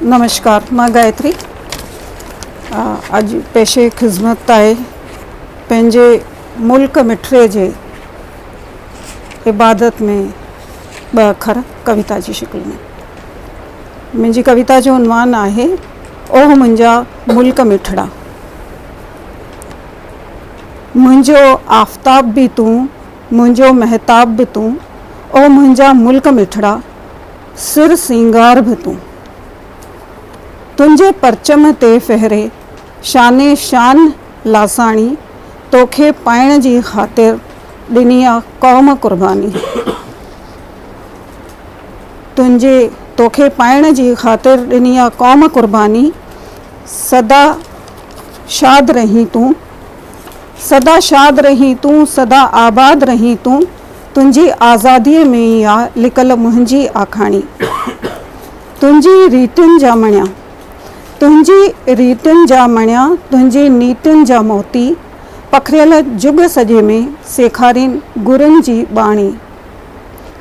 नमस्कार, मैं गायत्री। आज पेशे खिदमत आहे पंहिंजे मुल्क मिठड़े जे इबादत में ब अखर कविता जी शिकल में। मुंहिंजी कविता जो उन्वान आहे ओह मुंहिंजा मुल्क मिठड़ा। मुंहिंजो आफ़ताब भी तूं, मुंहिंजो महताब भी तूं, ओ मुंहिंजा मुल्क मिठड़ा, सिर सिंगार भी तूं। तुंहिंजे परचम ते फहरे शाने शान लासाणी, तोखे पाइण जी ख़ातिर ॾिनी आहे क़ौम क़ुर्बानी। तोखे पाइण जी ख़ातिर ॾिनी आहे क़ौम क़ुर्बानी। सदा शाद रही तूं, सदा शाद रही तूं, सदा आबाद रही तूं। तुंहिंजी आज़ादीअ में ई आहे लिकल मुंहिंजी आखाणी। तुंहिंजी रीतियुनि जा मणिया, तुंहिंजी रीतियुनि जा मणिया, तुंहिंजी नीतियुनि जा मोती, पखरियल जुग सॼे में सेखारीनि गुरुनि जी बाणी।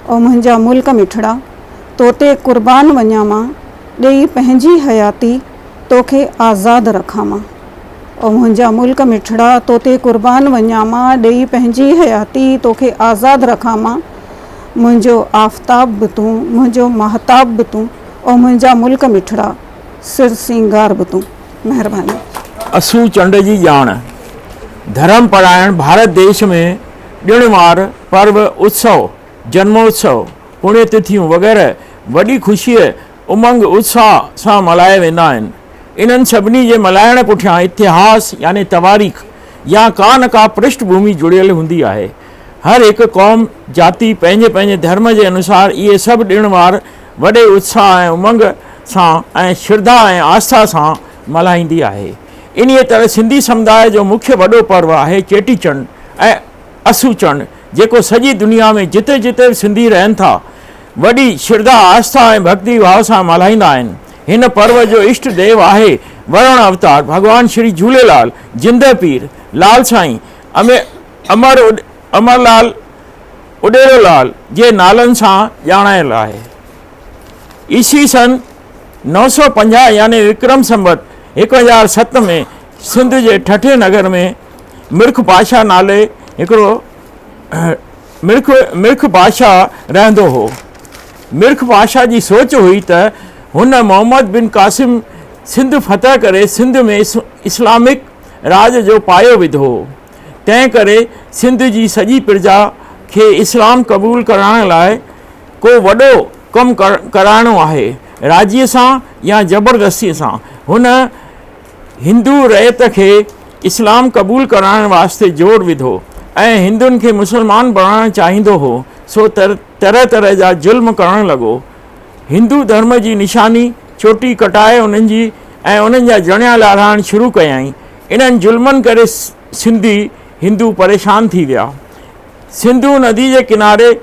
ओ मुंहिंजा मुल्क मिठड़ा, तोते क़ुर्बान वञा मां, ॾेई पंहिंजी हयाती तोखे आज़ाद रखां मां। ओ मुंहिंजा मुल्क मिठड़ा, तोते क़ुर्बान वञा मां, ॾेई पंहिंजी हयाती तोखे आज़ाद रखां मां। मुंहिंजो आफ़ताब बि तूं, मुंहिंजो महताब बि तूं, ओ मुंहिंजा मुल्क मिठड़ा, सिर सिंगार बि तूं। महिरबानी। असू चंड जी ॼाण। धर्म परायण भारत देश में ॾिण वार, पर्व, उत्सव, जन्मोत्सव, पुण्यतिथियूं वग़ैरह वॾी ख़ुशीअ, उमंग, उत्साह सां मल्हाए वेंदा आहिनि। इन्हनि सभिनी जे मल्हाइण पुठियां इतिहास यानी तवारीख़ या का न का पृष्ठभूमि जुड़ियल हूंदी आहे। हर हिकु क़ौम जाति पंहिंजे पंहिंजे धर्म जे अनुसार इहे सभु ॾिण वार वॾे उत्साह ऐं उमंग सां ऐं श्रद्धा ऐं आस्था सां मल्हाईंदी आहे। इन्हीअ तरह सिंधी समुदाय जो मुख्य वॾो पर्व आहे चेटीचंड ऐं असू चंड, जेको सॼी दुनिया में जिते जिते सिंधी रहनि था वॾी श्रद्धा, आस्था ऐं भक्ति भाव सां मल्हाईंदा आहिनि। हिन पर्व जो इष्ट देव आहे वरुण अवतार भगवान श्री झूलेलाल, जिंद पीर, लाल साईं, अमरलाल उॾेरोलाल जे नालनि सां ॼाणायल आहे। ईस्वी सन 950 यानी विक्रम संवत 1007 में सिंध जे ठठे नगर में मिर्ख पाशाह नाले हिकिड़ो मिर्ख पाशाह रहंदो हो। मिर्ख पाशाह जी सोच हुई त हुन मोहम्मद बिन कासिम सिंध फतह करे सिंध में इस्लामिक राज जो पायो विधो। तंहिं करे सिंध जी सॼी प्रजा खे इस्लाम क़बूल कराइण लाइ को वॾो कमु कराइणो आहे, राजीअ सां या ज़बरदस्तीअ सां। हुन हिंदू रयत खे इस्लाम क़बूल कराइण वास्ते ज़ोर विधो ऐं हिंदुनि खे मुस्लमान बणाइण चाहींदो हो, सो तरह तरह जा ज़ुल्म करणु लॻो। हिंदू धर्म जी निशानी चोटी कटाए उन्हनि जी ऐं उन्हनि जा जणिया लारहाइण शुरू कयाईं। इन्हनि ज़ुल्मनि करे सिंधी हिंदू परेशान थी विया। सिंधू नदी जे किनारे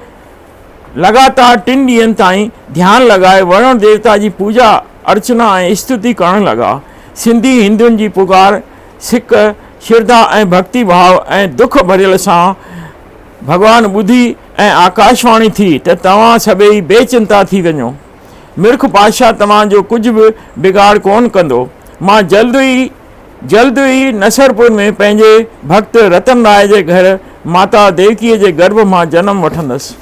लगातार 3 ॾींहंनि ताईं ध्यानु लॻाए वरुण देवता जी पूजा अर्चना ऐं स्तुति करणु लॻा। सिंधी हिंदुनि जी पुकार, सिक, श्रद्धा ऐं भक्ति भाव ऐं दुख भरियल सां भॻवान ॿुधी ऐं आकाशवाणी थी त तव्हां सभई बेचिंता थी वञो। मिर्ख पाशाह तव्हांजो कुझु बि बिगाड़ कोन कंदो। मां जल्द ई नसरपुर में पंहिंजे भक्त रतन राय जे घर माता देवकीअ जे गर्भ मां जनम वठंदसि।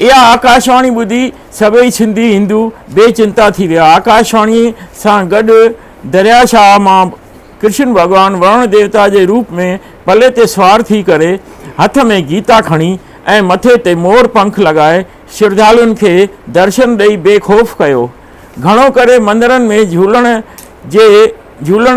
इहा आकाशवाणी ॿुधी सभई सिंधी हिंदू बेचिंता थी विया। आकाशवाणी सां गॾु दरियाशाह मां कृष्ण भॻवान वरुण देवता जे रूप में पले ते सवार थी करे हथ में गीता खणी ऐं मथे ते मोर पंख लॻाए श्रद्धालुनि खे दर्शन ॾेई बेखौफ़ कयो। घणो करे मंदरनि में झूलण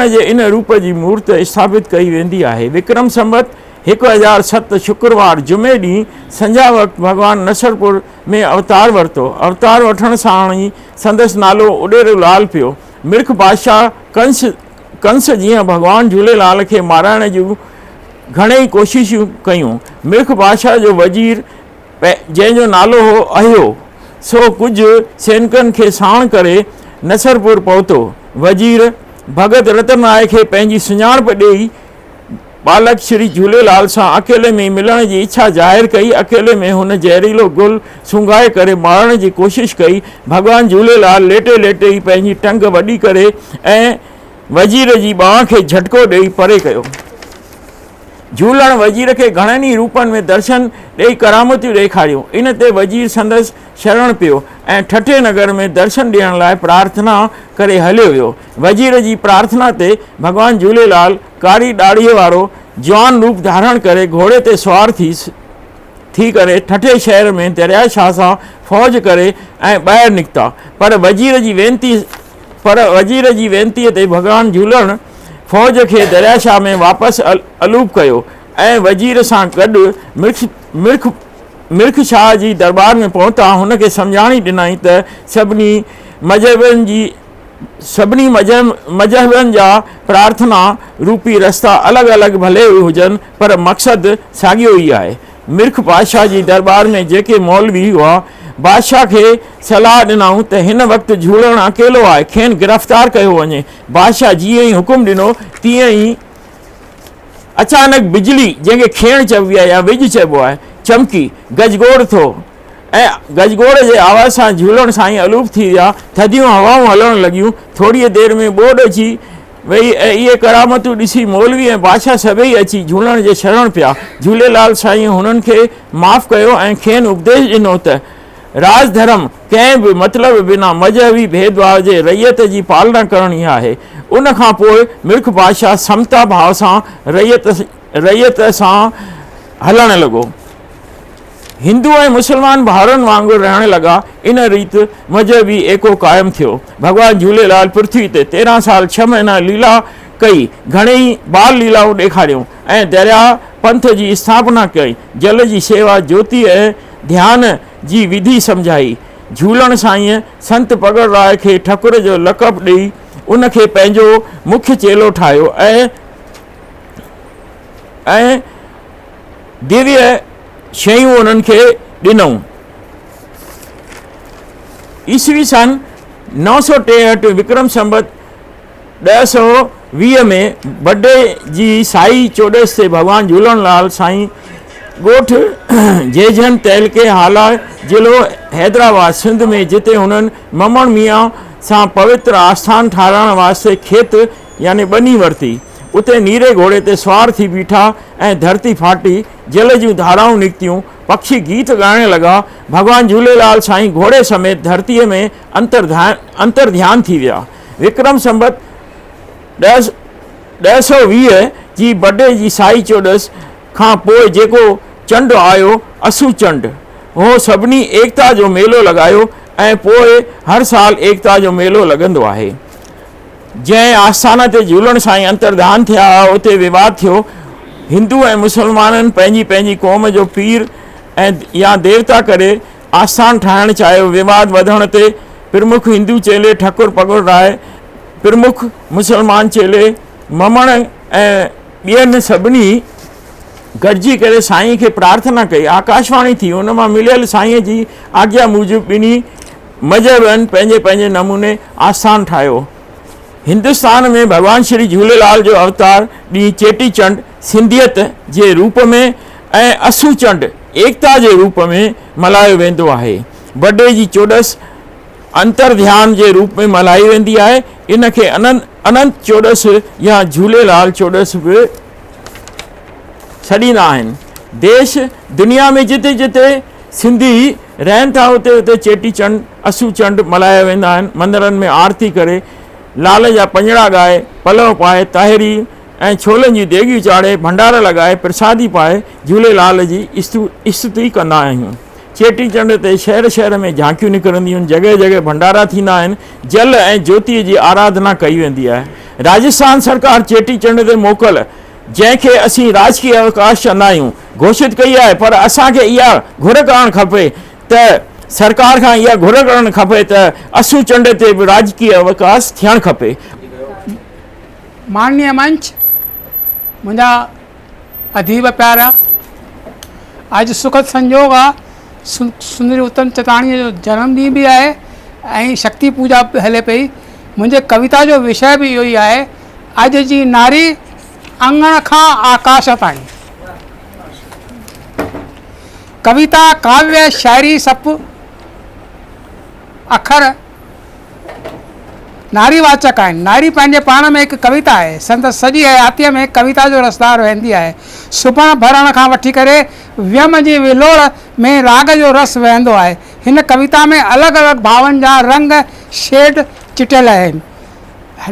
जे इन रूप जी मूर्त स्थापित कई वेंदी आहे। विक्रम संवत 1007 शुक्रवार जुमे ॾींहुं संझा वक़्तु भॻवान नसरपुर में अवतार वरितो। अवतार वठण सां ई संदसि नालो उॾेरोलाल पियो। मिर्ख पाशाह कंस जीअं भॻवान झूलेलाल खे माराइण जूं घणेई कोशिशूं कयूं। मिर्ख पाशाह जो वज़ीर जंहिंजो नालो हो अहियो, सो कुझु सैनिकनि खे साण करे नसरपुर पहुतो। वज़ीर भगत रतन राय खे पंहिंजी सुञाणप ॾेई बालक श्री झूलेलाल सां अकेले में मिलण जी इच्छा ज़ाहिर कई। अकेले में हुन जहरीलो गुल सुंघाए करे मारण जी कोशिश कई। भगवान झूलेलाल लेटे लेटे ई पंहिंजी टंग वॾी करे ऐं वज़ीर जी बांह खे झटको ॾेई परे कयो। झूलण वज़ीर खे घणनि ई रूपनि में दर्शन ॾेई करामतियूं ॾेखारियूं। इन ते वज़ीर संदसि शरण पियो ऐं ठठे नगर में दर्शन ॾियण लाइ प्रार्थना करे हलियो वियो। वज़ीर जी प्रार्थना ते भगवान झूलेलाल कारी ॾाढ़ीअ वारो जवान रूप धारण करे घोड़े ते सुवार थी करे ठठे शहर में दरियाशाह सां फ़ौज करे ऐं ॿाहिरि निकिता। पर वज़ीर जी वेनतीअ ते भगवान झूलण फ़ौज खे दरियाशाह में वापसि अलूप कयो ऐं वज़ीर सां गॾु मिर्ख शाह जी दरबार में पहुता। हुनखे सम्झाणी ॾिनई त सभिनी मज़हबनि जा प्रार्थना रूपी रस्ता अलॻि अलॻि भले हुजनि पर मक़सदु साॻियो ई आहे। मिर्ख बादशाह जी दरबार में जेके मौलवी हुआ बादशाह खे सलाह ॾिनऊं त हिन वक़्तु झूलण अकेलो आहे, खेनि गिरफ़्तार कयो वञे। बादशाह जीअं ई हुकुम ॾिनो तीअं ई अचानक बिजली, जंहिंखे खेण चइबी आहे या विज चइबो आहे, चमकी गजगोड़ थियो ऐं गजगोड़ जे आवाज़ सां झूलण साईं अलूप थी विया। थधियूं हवाऊं हलण लॻियूं। थोरीअ देरि में ॿोॾि अची वई ऐं इहे करामतूं ॾिसी मौलवी ऐं बादशाह सभई अची झूलण जे शरण पिया। झूलेलाल साईं हुननि खे माफ़ कयो ऐं खेनि उपदेश ॾिनो त राजधर्म कंहिं बि मतिलब बिना मज़हबी भेदभाव जे रैयत जी पालना करणी आहे। उन खां पोइ मिर्ख बादशाह समता भाव सां रैयत सां हलणु लॻो। हिंदू ऐं मुस्लमान भाउरनि वांगुरु रहण लॻा। इन रीति मज़हबी एको क़ाइमु थियो। भगवान झूलेलाल पृथ्वी ते 13 साल 6 महीना लीला कई। घणेई बाल लीलाऊं ॾेखारियूं ऐं दरिया पंथ जी स्थापना कई। जल जी सेवा, ज्योति ऐं ध्यान जी विधि सम्झाई। झूलण साईं संत पगड़ राय खे ठकुर जो लक़ब ॾेई उनखे पंहिंजो मुख्य चेलो ठाहियो ऐं दिव्य शयूं उन्हनि खे ॾिनऊं। ईसवी सन 963 विक्रम संबत 1020 में बड्डे जी साई चोॾस ते भगवान झूलणलाल साईं ॻोठ जेजन तहलके हाला ज़िलो हैदराबाद सिंध में, जिते हुननि ममण मियाँ सां पवित्र आस्थान ठाहिराइण वास्ते खेत यानी बनी वरिती। उते नीरे घोड़े ते सुवार थी बीठा ऐं धरती फाटी, जल जूं धाराऊं निकितियूं, पक्षी गीत ॻाइण लॻा। भगवान झूलेलाल साईं घोड़े समेत धरतीअ में अंतर्ध्यान थी विया। विक्रम संबत 1020 जी बड्डे जी साई चोॾस खां पोइ जेको चंड आयो, असू चंड, उहो सभिनी एकता जो मेलो लॻायो ऐं पोइ हर साल एकता जो मेलो लॻंदो आहे। जंहिं आस्थान ते झूलण साईं अंतर्धान थिया उते विवाद थियो। हिंदू ऐं मुस्लमाननि पंहिंजी पंहिंजी क़ौम जो पीर ऐं या देवता करे आस्थान ठाहिणु चाहियो। विवाद वधण ते प्रमुख हिंदू चेले ठकुर पगड़ राय, प्रमुख मुस्लमान चेले ममण ऐं ॿियनि सभिनी गॾिजी करे साईं खे प्रार्थना कई। आकाशवाणी थी, उन मां मिलियल साईं जी आज्ञा मूजिबि ॿिन्ही मज़हबनि पंहिंजे पंहिंजे नमूने आस्थान ठाहियो। हिंदुस्तान में भगवान श्री झूलेलाल जो अवतार ॾींहुं चेटीचंड सिंधियत जे रूप में ऐं असू चंड एकता जे रूप में मल्हायो वेंदो आहे। बड्डे जी चोॾस अंतर्ध्यान जे रूप में मल्हाई वेंदी आहे। इन खे अनंत चोॾस या झूलेलाल चोॾस बि छॾींदा आहिनि। देश दुनिया में जिते जिते सिंधी रहनि था उते उते चेटीचंड असू चंड मल्हाया वेंदा आहिनि। मंदरनि में आरती करे, लाल जा पंजड़ा ॻाए, पलव पाए, ताहिरी ऐं छोलनि जी देगियूं चाढ़े, भंडारा लॻाए, प्रसादी पाए झूलेलाल जी स्तुति कंदा आहियूं। चेटीचंड ते शहर शहर में झांकियूं निकिरंदियूं आहिनि। जॻह जॻह भंडारा थींदा आहिनि। जल ऐं ज्योतिअ जी आराधना कई वेंदी आहे। राजस्थान सरकार चेटीचंड ते मोकल, जंहिंखे असीं राजकीय अवकाश चवंदा आहियूं, घोषित कई आहे। पर असांखे इहा घुर करणु खपे त सरकार खां इहा घुर करणु खपे त असू चंड ते बि राजकीय अवकाश थियणु खपे। माननीय मंच, मुंहिंजा अदीब प्यारा, अॼु सुखद संयोग आहे, सुंदरी उत्तम चताणीअ जो जनमु ॾींहुं बि आहे ऐं शक्ति पूजा हले पई। मुंहिंजे कविता जो विषय बि इहो ई आहे, अॼु जी नारी अंगण खां आकाश ताईं। कविता, काव्य, शायरी सभु अखर नारीवाचक आहिनि। नारी पंहिंजे पाण में हिकु कविता आहे। संदसि सॼी हयातीअ में कविता जो रसदार वहंदी आहे। सुबण भरण खां वठी करे व्यम जी विलोड़ में राग जो रस वहंदो आहे। हिन कविता में अलॻि अलॻि भावनि जा रंग शेड चिटियल आहिनि।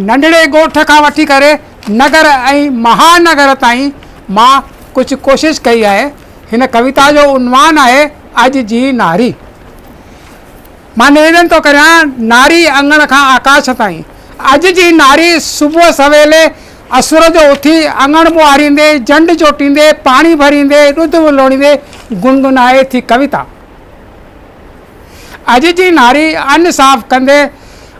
नंढड़े ॻोठ खां वठी करे नगर ऐं महानगर ताईं मां कुझु कोशिशि कई आहे। हिन कविता जो उनवान आहे अॼु जी नारी। मां निवेदन थो करियां, नारी अंगण खां आकाश ताईं। अॼु जी नारी सुबुह सवेले असुर जो उथी अंगण ॿुहारींदे, जंड चोटींदे, पाणी भरींदे, ॾुध विलोड़ींदे गुनगुनाए थी कविता। अॼु जी नारी अन्न साफ़ कंदे,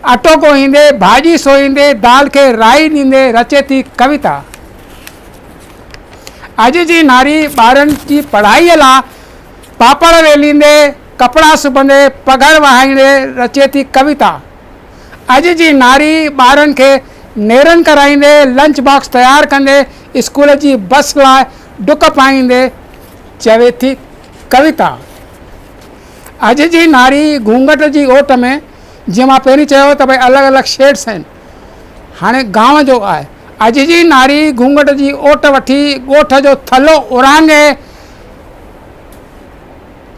अटो ॻोहींदे, भाॼी सोईंदे, दाल खे राई ॾींदे रचे थी कविता। अॼु जी नारी ॿारनि जी पढ़ाईअ लाइ पापड़ वेलींदे, कपिड़ा सुबंदे, पघर वहाईंदे रचे थी कविता। अॼु जी नारी ॿारनि खे नेरनि कराईंदे, लंच बॉक्स तयारु कंदे, स्कूल जी बस लाइ डुक पाईंदे चवे थी कविता। अॼु जी नारी घूंघट जी ओट में, जीअं मां पहिरीं चयो त भई अलॻि अलॻि शेड्स आहिनि, हाणे गांव जो आहे। अॼु जी नारी घूंघट जी ओट वठी ॻोठ जो थलो उरांगे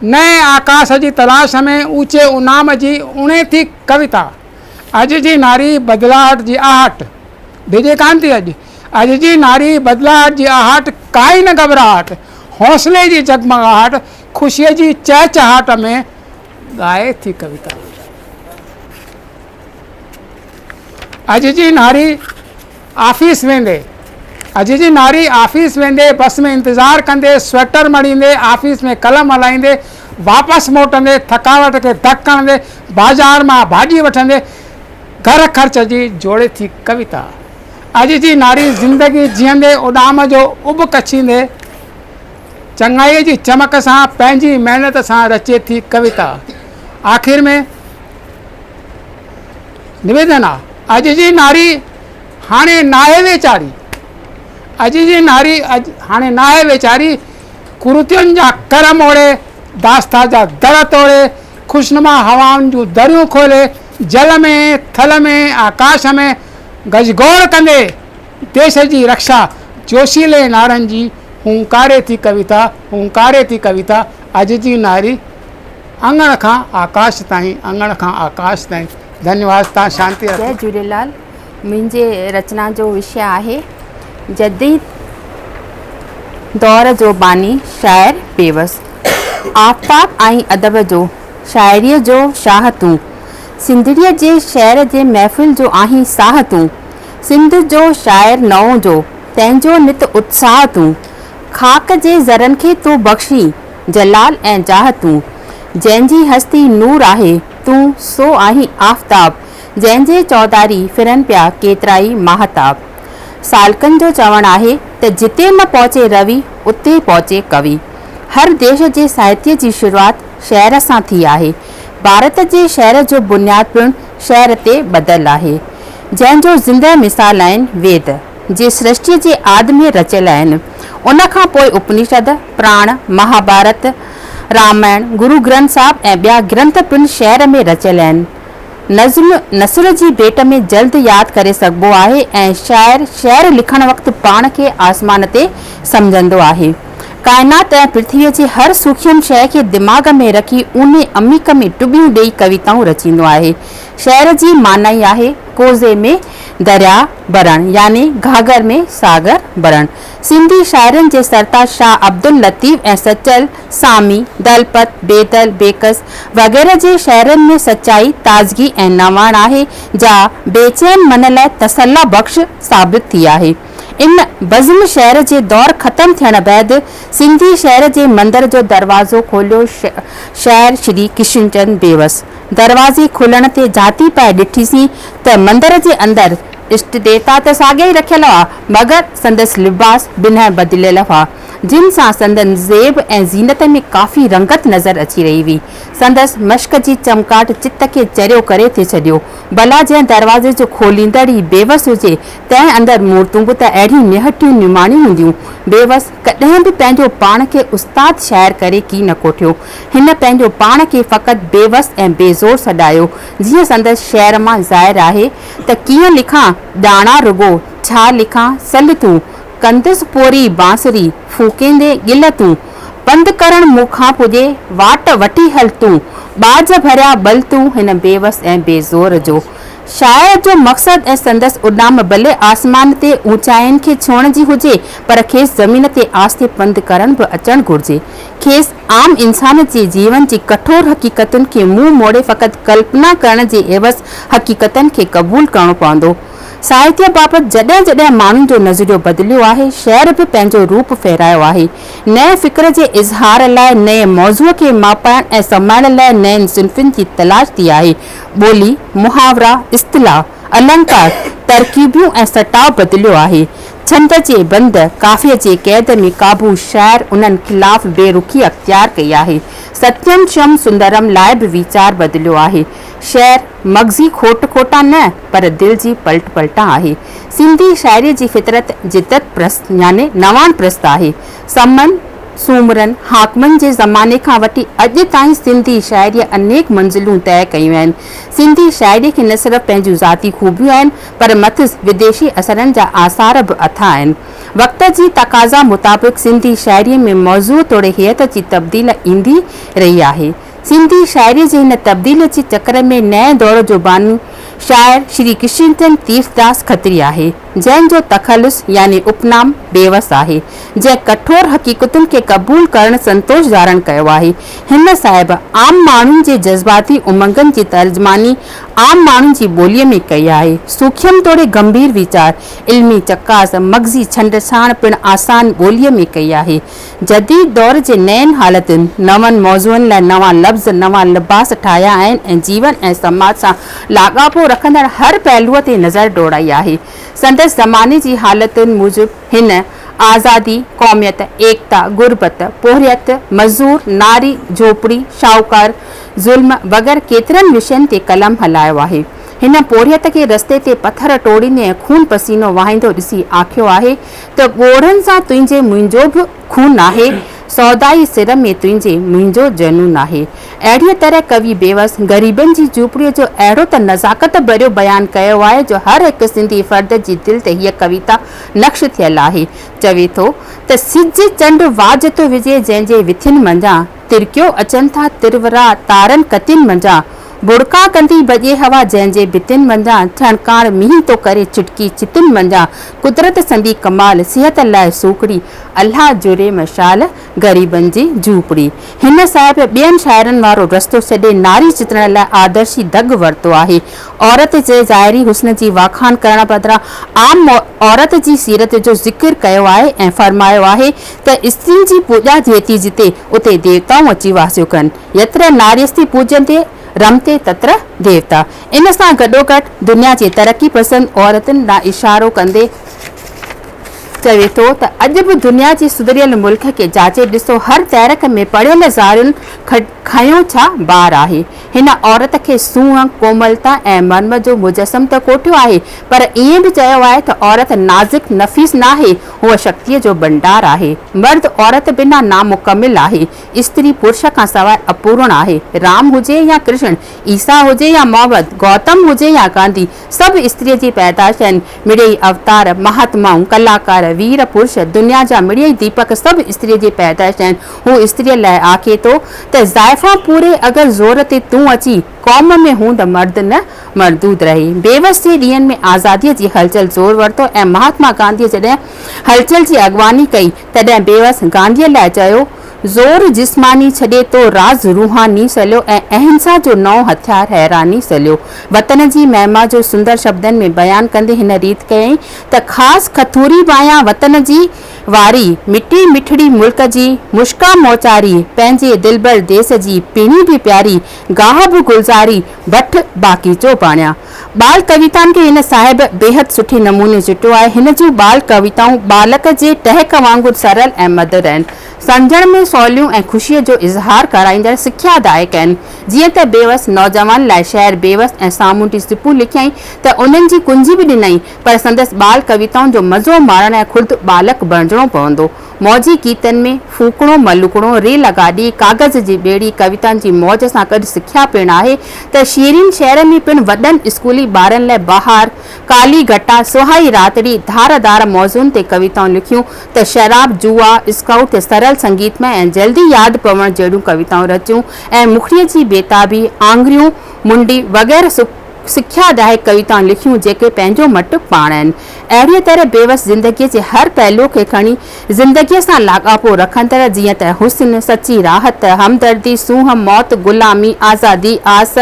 नए आकाश जी तलाश में ऊचे उनाम जी उणे थी कविता। अॼु जी नारी बदलाहट जी आहट भेजे कान थी। अॼु जी नारी बदलाहट जी आहट, काई न घबराहट, हौसले जी जगमगाहट, ख़ुशीअ जी चहचहाट में ॻाए थी कविता। अॼु जी नारी ऑफिस वेंदे, अॼु जी नारी ऑफिस वेंदे, बस में इंतज़ारु कंदे, स्वेटर मड़ींदे, ऑफिस में कलम हलाईंदे, वापसि मोटंदे, थकावट खे धकु हणंदे, बाज़ार मां भाॼी वठंदे घर ख़र्च जी जोड़े थी कविता। अॼु जी नारी ज़िंदगी जीअंदे उॾाम जो उब कछींदे, चङाईअ जी चमक सां पंहिंजी महिनत सां रचे थी कविता। आख़िर में निवेदन आहे, अॼु जी नारी हाणे नाहे वेचारी। अॼु जी नारी हाणे नाहे वेचारी, कुरुतियुनि जा कर मोड़े, दास्ता जा दर तोड़े, ख़ुशनुमा हवाउनि जूं दरियूं खोले, जल में, थल में, आकाश में गजगोड़ कंदे देश जी रक्षा जोशीले नारनि जी हुंकारे थी कविता, हुंकारे थी कविता। अॼु जी नारी अंगण खां आकाश ताईं, अंगण खां आकाश ताईं। धन्यवाद। तव्हां शांति रखो। जय झूलेलाल। मुंहिंजे रचना जो विषय आहे जदीद दौर जो बानी शाइर बेवस। आफ़ताब ऐं अदब जो, शाइरीअ जो शाह तूं, सिंधड़ीअ जे शहर जे महफ़िल जो आहीं साह तूं, सिंध जो शाइर नओं जो, तंहिंजो नित उत्साह तूं, खाक जे ज़रनि खे तूं बख़्शी, जलाल ऐं जाह तूं, जंहिंजी हस्ती नूर आहे तूं सो आहीं आफ़ताब, जंहिंजे चौधारी फिरनि पिया केतिराई माहताब। सालकनि जो चवणु आहे त जिते न पहुचे रवि उते पहुचे कवि। हर देश जे साहित्य जी शुरूआति शहर सां थी आहे। भारत जे शहर जो बुनियादु पिणु शहर ते ॿधलु आहे, जंहिंजो ज़िंदह मिसाल आहिनि वेद, जे सृष्टि जे आदि में रचियल आहिनि। उन खां पोइ उपनिषद, प्राण, महाभारत, रामायण, गुरु ग्रंथ साहिब ऐं ॿिया ग्रंथ पिणु शहर में रचियल आहिनि। नज़्म नसर जी भेट में जल्द यादि करे सघिबो आहे ऐं शाइर शहर लिखण वक़्तु पाण खे आसमान ते सम्झंदो आहे। काइनात ऐं पृथ्वीअ जे हर सूक्ष्म शइ खे दिमाग़ में रखी उने अमीक में टुबियूं ॾेई कविताऊं रचींदो आहे। शहर जी मानाई आहे कोज़े में दरिया भरण, यानी घाघर में सागर भरण। सिंधी शाइरनि जे सरताज शाह अब्दुल लतीफ़ ऐं सचल, सामी, दलपत, बेदल, बेकस वग़ैरह जे शहरनि में सचाई, ताज़गी ऐं नवाण आहे, जा बेचैन मन लाइ तसल्ला बख़्श साबित थी आहे। इन बज़्म शहर जे दौर ख़त्म थियण बैदि सिंधी शहर जे मंदर जो दरवाज़ो खोलियो शाइर श्री किशनचंद बेवस। दरवाज़े खुलण ते जाती पाए ॾिठीसीं त मंदर जे अंदरि इष्ट देवता त साॻिया ई रखियल हुआ, मगर संदसि लिबास ॿिन्ही बदिलियल हुआ। जिन सां संदन ज़ेब ऐं ज़ीनत में काफ़ी रंगत नज़र अची रही हुई। संदसि मश्क जी चमकाट चित्त खे चरियो करे थे छॾियो। भला जंहिं दरवाज़े जो खोलींदड़ ई बेवस हुजे तंहिं अंदरि मूर्तूं बि त अहिड़ियूं निहटियूं निमाणियूं हूंदियूं। बेवस कॾहिं बि पंहिंजो पाण खे उस्ताद शाइर करे की न कोठियो। हिन पंहिंजो पाण खे फ़क़ति बेवस ऐं बेज़ोर सॾायो। जीअं संदसि शहर मां ज़ाहिर आहे त कीअं लिखां ॼाणा रुगो, छा लिखां सल तूं, कंदुसि पोरी बांसुरी फूकेंदे गिल तूं, बंदि करण मूंखां पुॼे वाट वठी हल तूं, बाज भरिया बल तूं हिन बेवस ऐं बेज़ोर जो। शायर जो मक़सदु ऐं संदसि उॾाम भले आसमान ते ऊचाइनि खे छुअण जी हुजे, पर खेसि ज़मीन ते आस्ते पंधु करण बि अचणु घुरिजे। खेसि आम इंसान जे जीवन जी कठोर हक़ीक़तुनि खे मुंहुं मोड़े फ़क़ति कल्पना करण जे एवज़ हक़ीक़तनि खे क़बूल करणो पवंदो। साहित्य बाबति जॾहिं जॾहिं माण्हुनि जो नज़रियो बदिलियो आहे, शहर बि पंहिंजो रूप फेरायो आहे। नए फ़िक्र जे इज़हार लाइ नए मौज़ूअ खे मापाइण ऐं समाइण लाइ नयनि सिन्फ़ुनि जी तलाश थी आहे। ॿोली, मुहावरा, इस्तिलाह, अलंकार, तरकीबियूं ऐं सटाव बदिलियो आहे। छंद जे बंद, काफ़िय जे क़ैद में क़ाबू शाइर उन्हनि ख़िलाफ़ बेरुखी अख़्तियार कई आहे। सत्यम शम सुंदरम लाइ बि वीचार बदिलियो आहे। शहर मग़ज़ी खोटा न, पर दिलि जी पलटा आहे। सिंधी शाइरी जी फितरत जिद्दत प्रस्त याने नवान प्रस्त आहे। समन सूमरन हाकमनि जे ज़माने खां वठी अॼु ताईं सिंधी शाइरीअ अनेक मंज़िलूं तय कयूं आहिनि। सिंधी शाइरी खे न सिर्फ़ पंहिंजूं ज़ाती खूबियूं आहिनि, पर मथसि विदेशी असरनि जा आसार बि अथा आहिनि। वक़्त जी तक़ाज़ा मुताबिक़ सिंधी शाइरीअ में मौज़ूअ तोड़े हियत जी तब्दील ईंदी रही आहे। सिंधी शाइरी जे हिन तब्दील जे चकर में नए दौर जो बानू शाइर श्री कृष्णचंद तीर्थदास खत्री आहे, जंहिंजो तख़ल्लुस यानी उपनाम बेवस आहे, जंहिं कठोर हक़ीक़तुनि खे क़बूल करण संतोष ज़ाहिर कयो आहे। हिन साहिब आम माण्हुनि जे जज़्बाती उमंगनि जी तर्जमानी आम माण्हुनि जी ॿोलीअ में कई आहे। सूख्यम तोड़े गंभीर वीचार, इल्मी चकास, मग़ज़ी छंडछाण पिणु आसान ॿोलीअ में कई आहे। जदीद दौर जे नयनि हालतुनि, नवनि मौज़ूअनि लाइ नवां लफ़्ज़, नवां लिबास ठाहिया आहिनि ऐं जीवन ऐं समाज सां लाॻापो रखंदड़ हर पहलूअ ते नज़र दौड़ाई आहे। संदसि ज़माने जी हालतुनि मूजिबि हिन आज़ादी, क़ौमियत, एकता, गुरबत, पोहरियत, मज़दूर, नारी, झोपड़ी, शाहूकार, ज़ुल्म वग़ैरह केतिरनि विषयनि ते कलम हलायो आहे। हिन पोहरियत खे रस्ते ते पथर टोड़ींदे ऐं खून पसीनो वहाईंदो ॾिसी आखियो आहे त ॻोढ़नि सां तुंहिंजे मुंहिंजो बि खून आहे, सौदाई सिर में तुंहिंजे मुंहिंजो जनून आहे। अहिड़ीअ तरह कवि बेवस ग़रीबनि जी झूपड़ीअ जो अहिड़ो त नज़ाकत भरियो बयानु कयो आहे जो हर हिकु सिंधी फ़र्द जी दिलि ते हीअ कविता नक्श थियल आहे। चवे थो त सिज चंड वाज थो विझे जंहिंजे विथियुनि मंझां, तिरकियो अचनि था तिरवरा तारनि कतियुनि मंझां, बुड़का कंदी भॼे हवा जंहिंजे भितियुनि मंझां, ठणकार मींहुं थो करे चिटकी चितुनि मंझां, कुदरत संदी कमाल सिहत लाइ सूखड़ी, अल्लाह जुरे मशाल ग़रीबनि जी झूपड़ी। हिन साहिब ॿियनि शाइरनि वारो रस्तो छॾे नारी चित्रण लाइ आदर्शी दग वरितो आहे। औरत जे ज़ाहिरी हुस्न जी वाखान करण बदिरां आम औरत जी सीरत जो ज़िक्र कयो आहे ऐं फरमायो आहे त स्त्रियुनि जी पूॼा थिए थी जिते, उते देवताऊं अची वासियो कनि। यत्र नार्यस्ति पूजन्ते रमते तत्र देवता। इन सां गॾोगॾु दुनिया जे तरक़ी पसंद औरतुनि ॾांहुं इशारो कंदे चवे थो त अॼु बि दुनिया जे सुधरियल मुल्क खे जाचे ॾिसो, हर तहरीक में पढ़ियल ज़ारियुनि खयों छा ॿार आहे। हिन औरत खे सूंहं, कोमलता ऐं मर्म जो मुजस्सम त कोठियो आहे, पर ईअं बि चयो आहे त औरत नाज़ुक नफ़ीस न आहे, हूअ शक्तीअ जो भंडार आहे। मर्द औरत बिना नामुकमिल आहे। स्त्री पुरुष खां सवाइ अपूर्ण आहे। राम हुजे या कृष्ण, ईसा हुजे या मोहम्मद, गौतम हुजे या गांधी, सभु स्त्रीअ जी पैदाइश आहिनि। मिड़ेई अवतार, महात्माऊं, कलाकार, वीर पुरुष, दुनिया जा मिड़ेई दीपक सभु स्त्रीअ जी पैदाइश आहिनि। हू स्त्रीअ लाइ आखे थो त ज़ाइफ़ा पूरे अगरि ज़ोर ते तूं अची, क़ौम में हूं त मर्द न मरदूद रहे। बेवस जे ॾींहंनि में आज़ादीअ जी हलचल ज़ोर वरितो ऐं महात्मा गांधीअ जॾहिं हलचल जी अॻवानी कई तॾहिं बेवस गांधीअ लाइ चयो, ज़ोर जिस्मानी छॾे तो राज रूहानी सलियो ऐं अहिंसा जो नओं हथियार हैरानी सलियो। वतन जी महिमा जो सुंदर शब्दनि में बयानु कंदे हिन रीत कयईं त ख़ासि खथूरी बायां वतन जी वारी, मिटी मिठड़ी मुल्क जी मुश्का मोचारी, पंहिंजे दिलबर देस जी पीणी बि प्यारी, गाह बि गुलज़ारी, भठ बाक़ी चो पाणिया। बाल कविताउनि खे हिन साहिब बेहद सुठे नमूने चिटियो आहे। हिन जूं बाल कविताऊं बालक जे टहक वांगुरु सरल ऐं मधुर आहिनि, सम्झण में सवलियूं ऐं ख़ुशीअ जो इज़हार कराईंदड़ सिख्यादायक आहिनि। जीअं त बेवस नौजवान लाइ शाइर बेवस ऐं सामूंडी सिपूं लिखियईं त उन्हनि जी कुंजी बि ॾिनई, पर संदसि बाल कविताउनि जो मज़ो मारण ऐं ख़ुदि बालक बणिजणो पवंदो। मौजी गीतनि में फूकणो मलुकणो, रेल गाॾी, कागज़ जी ॿेड़ी कविताउनि जी मौज सां गॾु सिख्या पिणु आहे त शीरीन शहर में पिणु वॾनि स्कूली ॿारनि लाइ बहार, काली घटा, सुहाई रातड़ी, धार धार मौज़ुनि ते कविताऊं लिखियूं त शराब, जुआ, स्काउट ते सरल संगीतमय ऐं जल्दी यादि पवण जहिड़ियूं कविताऊं रचियूं ऐं मुखड़ीअ जी बेताबी, आङरियूं मुंडी वग़ैरह सिख्यादायक कविताऊं लिखियूं जेके पंहिंजो मटु पाण आहिनि। अहिड़ीअ तरह बेवस ज़िंदगीअ जे हर पहलू खे खणी ज़िंदगीअ सां लाॻापो रखंदड़, जीअं त हुस्न, सची राहत, हमदर्दी, सूंह, मौत, गुलामी, आज़ादी, आस,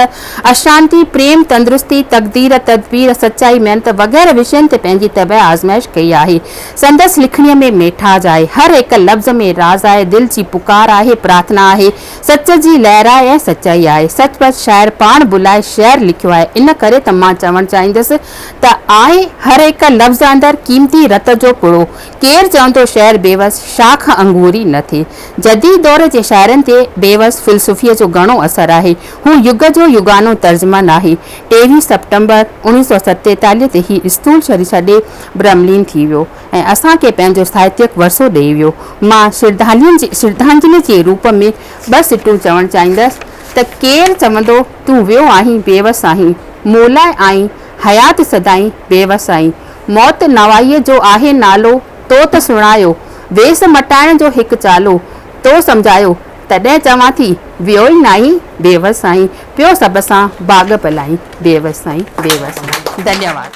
अशांति, प्रेम, तंदुरुस्ती, तक़दीर, तदबीर, सचाई, महिनत वग़ैरह विषयनि ते पंहिंजी तबह आज़माइश कई आहे। संदसि लिखणीअ में मेठाज आहे, हर हिकु लफ़्ज़ में राज़ आहे, दिलि जी पुकार आहे, प्रार्थना आहे, सच जी लहराए ऐं सचाई आहे। सचपच शाइर पाण बुलाए शहर लिखियो आहे। इन करे त मां चवणु चाहींदसि त आहे हर हिकु लफ़्ज़ अंदरि क़ीमती रत जो पुड़ो। केरु चवंदो शाइर बेवस शाख अंगूरी न थिए। जदीद दौर जे शाइरनि ते बेवस फ़िलसुफ़ीअ जो घणो असरु आहे। हू युग जो युगानो तर्जुमान आहे। 23 सितंबर 1947 ते ही स्थूल शरीर छॾे ब्रह्मलीन थी वियो ऐं असांखे पंहिंजो साहित्यक वरसो ॾेई वियो। मां श्रद्धांजलि जे रूप में 2 सिटूं चवणु चाहींदसि त केरु चवंदो तूं वियो आहीं बेवस आहीं, मोलाए आहीं हयात सदाईं बेवस आहीं, मौत नवाईअ जो आहे नालो तो त सुणायो, वेस मटाइण जो हिकु चालो तो सम्झायो, तॾहिं चवां थी वियो ई नाहीं बेवस आहीं, पियो सभ सां बाग़ पलाई बेवस आहीं बेवस आहीं। धन्यवाद।